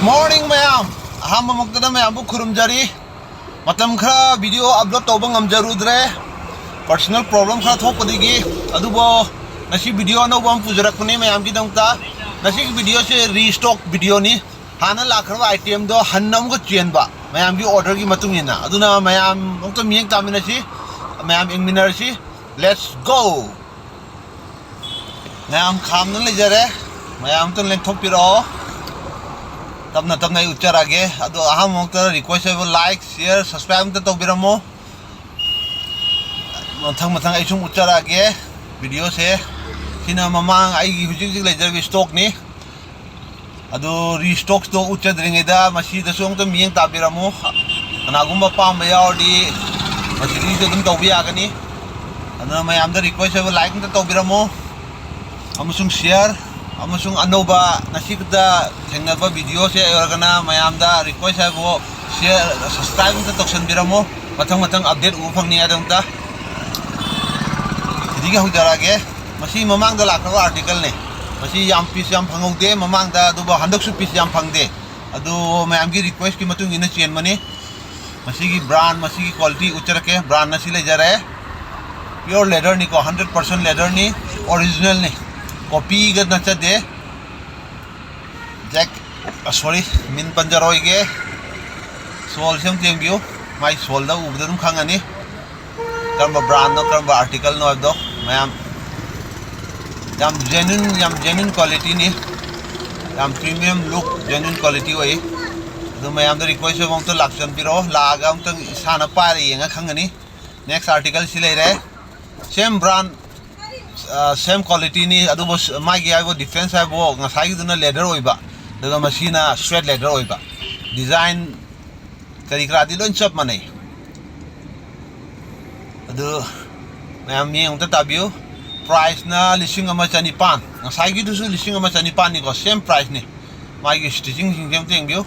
Morning ma'am हम मुक्तदा ma'am बु खुरुमजारी मतम खरा वीडियो अपलोड तौब ngamjarudre पर्सनल प्रॉब्लम खरा थोकपदिगी अदुबो नसी वीडियो अनौब हम पुजरकपनि मैम की दंता नसी वीडियो से रीस्टॉक वीडियो नि हाना लाखरबा आइटम दो हन्नम को चेनबा मैम की ऑर्डर की मतुंगिना अदुना मैम मुक्ता मियंग तामिनसी मैम इंगमिनरसी लेट्स गो मैम खामन लेजरे मैम तो लेंथोपिरो तबना तबना उच्चारागे अदो अहम मोक्ता रिक्वेस्ट है लाइक शेयर सब्सक्राइब तो बिरमो मथंग मथंग आई सुम उच्चारागे वीडियो से सिना ममांग आई हुजिक लेजर स्टॉक नि अदो रीस्टॉक स्टॉक उच्चाद्रिंगेदा मसी दसोंग तो मियंग ताबिरमो कनागुम्बा पाम यावडी मसी तो तुम तौबि यागनी अदो मयाम द रिक्वेस्ट है लाइक तो बिरमो अमसुंग शेयर अमसुंग अनोबा नसीकदा थेंगनबा वीडियो से अरगना मयामदा रिक्वेस्ट है वो शेयर सब्सक्राइब तो तोक्सन बिरमो मथंग मथंग अपडेट उ फंगनी आदंता दिगे हुजरागे मसी ममांग दा लाखरबा आर्टिकल ने मसी याम पीस याम फंगौदे ममांग दा दुबा हंदकसु पीस याम फंगदे अदु मयाम की रिक्वेस्ट की मतुंग इन चेन मनी मसी की ब्रांड मसी की क्वालिटी उच्चरके ब्रांड नसी ले जरे प्योर लेदर नि को 100% लेदर नि ओरिजिनल नि कॉपी का नचा दे जैक सॉरी मिन पंजरोई के सोल से हम तेंबियो माई सोल दा उबदा तुम खांगानी करम ब्रांड नो करम आर्टिकल नो दो मैम याम जेन्युइन क्वालिटी नि याम प्रीमियम लुक जेन्युइन क्वालिटी वही तो मैम द रिक्वेस्ट है हम तो लाक्सन पिरो लागा हम तो इसाना पारे येंगा खांगानी नेक्स्ट आर्टिकल सिले रे सेम ब्रांड सेम क्वालिटी नि अदुबो मागी आइबो डिफरेंस है वो ngसाई दुना लेदर ओइबा दगा मशीना स्ट्रेट लेदर ओइबा डिजाइन करी क्रादी लोन सब माने अदु मैम ये उनता ताबियो प्राइस ना लिसिंग अमा चनिपान ngसाई की दुसु लिसिंग अमा चनिपान नि को सेम प्राइस नि मागी स्टिचिंग सिंगेम तेंबियो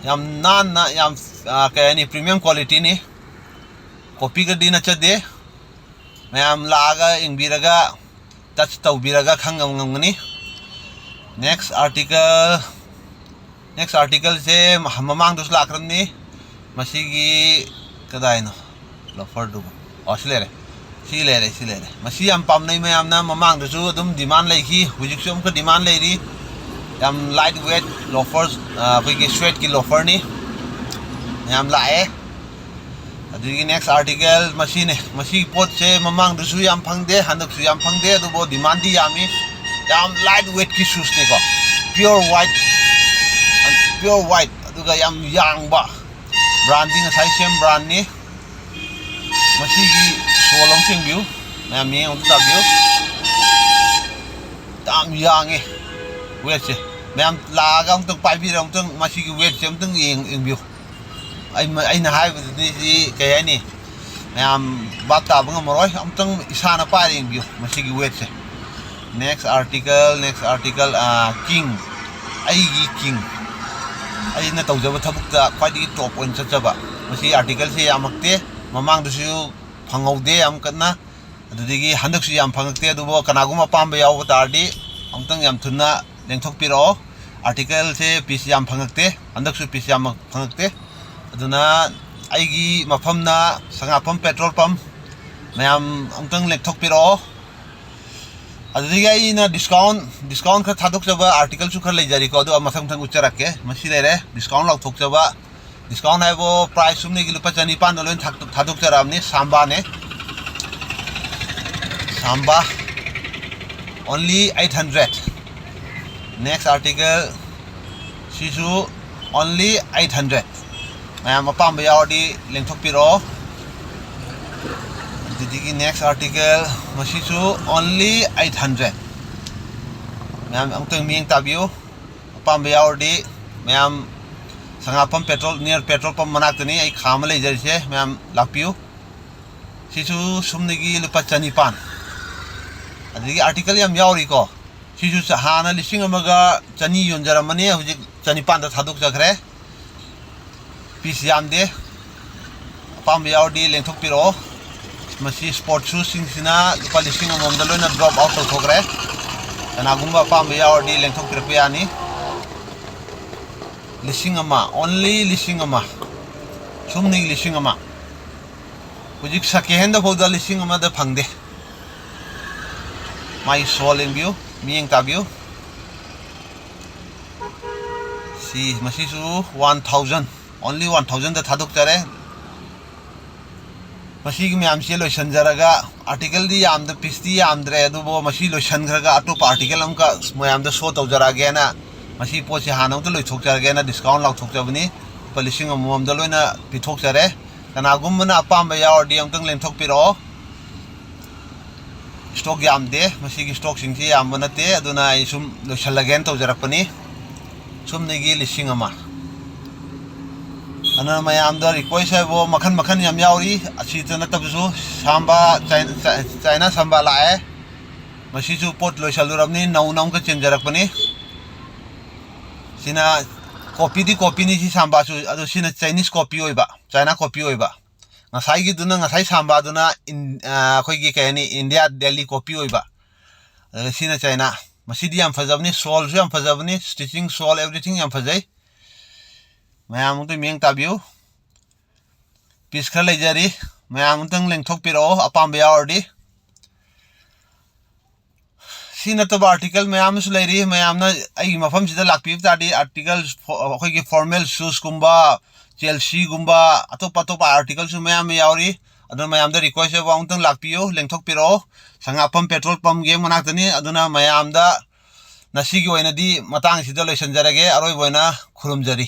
याम नान ना याम कयानी प्रीमियम क्वालिटी नि कॉपी का दिन अच्छा दे मैम लागा इंबिरगा टच तौबिरगा खंगमगनी नेक्स्ट आर्टिकल से ममांग दुस लाखरनी मसीगी कदाइनो लफर दु असलेरे सिलेरे मसी याम पामनै मैमना ममांग दुसु अदुम डिमांड लेखि हुजिकसुम का डिमांड लेरी याम लाइट वेट लोफर्स अखोइगी स्ट्रेट की लोफर नि याम लाए अदुगी नेक्स्ट आर्टिकल मशीने मशी पोत से ममांग दुसु याम फंगदे हंदकसु याम फंगदे अदुबो डिमांड दी यामी याम लाइट वेट की शूज ने को प्योर वाइट अदुगा याम यांगबा ब्रांडिंग साइ सेम ब्रांड नि मशीगी सोलम सिंगबिउ मैम ये उन ताबिउ ताम यांगे वेट से मैम लागा उन तक पाइबिरा उन तक मशीगी वेट से उन तक इंगबिउ अना हाइबदि कयानी मैम बात ताब ngमरोय अमतंग इसाना पारेंबियो मसीगी वेट से नेक्स्ट आर्टिकल किंग आईगी किंग अइना तौजब थबुकता ख्वाइदि टॉप ओइन चचबा मसी आर्टिकल से यामक्ते ममांग दुसु फंगौदे अम कना अदुदिगी हंदकसु याम फंगक्ते अदुबो कनागुमा पाम्बे याव तारदि अमतंग याम थुना लेंथोकपिरो आर्टिकल से पीस याम फंगक्ते हंदकसु पीस याम फंगक्ते अदुना आइगी मफमना संगाफम पेट्रोल पंप मैम अमतंग लेंथोकपिरो अदुदिगी आइना डिस्काउंट खर थादोकजबा आर्टिकल सु खर लेजरी को अदु मथंग थंग उच्चरके मसी लेरे डिस्काउंट लाउथोकजबा डिस्काउंट है वो प्राइस सुमने की लुपा चनिपान लोन थादोकजरामनि सांबा ने सांबा ओनली 800 नेक्स्ट आर्टिकल शिशु ओनली 800 मैम अपाम यावडी लेंथोकपिरो दिदिगी नेक्स्ट आर्टिकल मसीसु ओनली 800 मैम अमतंग मियंग ताबियो अपाम यावडी मैम संगाफम पेट्रोल पंप मनाक्तनी आई खाम लेजरसे मैम लापियो सिसु सुमनेगी लुपा चनिपान अदिगी आर्टिकल याम यावरी को सिसु हाना लिसिंग अमगा चनी योंजरमने हुजिक चनिपान दा थादोक जखरे पीस यामदे पाम यावडी लेंथोकपिरो मसी स्पोर्ट शूज सिंगसिना लुपा लिसिंग अममदा लोइना ड्रॉप आउट तौथोकरे कनागुम्बा पाम यावडी लेंथोकपिरपयानी लिसिंग अमा ओनली लिसिंग अमा सुमनी लिसिंग अमा हुजिक सेकेंड फौदा लिसिंग अमा द फंगदे माई सोल इंबियो मियंग ताबियो सी मसीसु 1000 ओनली 1000 द थादुक चरे मसी की मैम से लोशन जरगा आर्टिकल दी याम द पिस्ती याम द्रे दुबो मसी लोशन खरगा अटोप आर्टिकल हमका मैम द शो तौजरागे ना मसी पोसे हानौ तो लोइथोक जरगे ना डिस्काउंट लाउथोक जबनी पलिसिंग अमम द लोइना पिथोक जरे कनागुमना अपाम यावडी हमतंग लेंथोक पिरो स्टॉक याम दे मसी की स्टॉक सिंगसी याम बनते अदुना आई सुम लोशन लगेन तौजरकपनी सुम नेगी लिसिंग अमा अना मैम द रिक्वेस्ट है वो मखन मखन याम यावरी अच्छी तो नतबसु सांबा चाइना सांबा लाए मसीसु पोट लोइसलुरबनी नौ नौ का चेंजरकपनी सिना कॉपी दी कॉपी नी सी सांबासु अदो सिना चाइनीज कॉपी होइबा चाइना कॉपी होइबा ngasai gi duna ngasai samba duna khoi gi kayani india delhi copy hoiba sina china masidi yam fajabni sol su yam fajabni stitching sol everything yam fajai mayam tu meng tabiu piece khar lejari mayam tang lengthok piro apam be ordi sina to article mayam su leiri mayam na ai mafam sida lakpi tadi article khoi gi formal shoes kumba Chelsea gumba atopa article su mayam yauri aduna mayam da request ba untang lakpiyo lengthok piro sangapam petrol pump ge manakani aduna mayam da nasigi oina di matang sida loisan jarage aroi boina khurumjari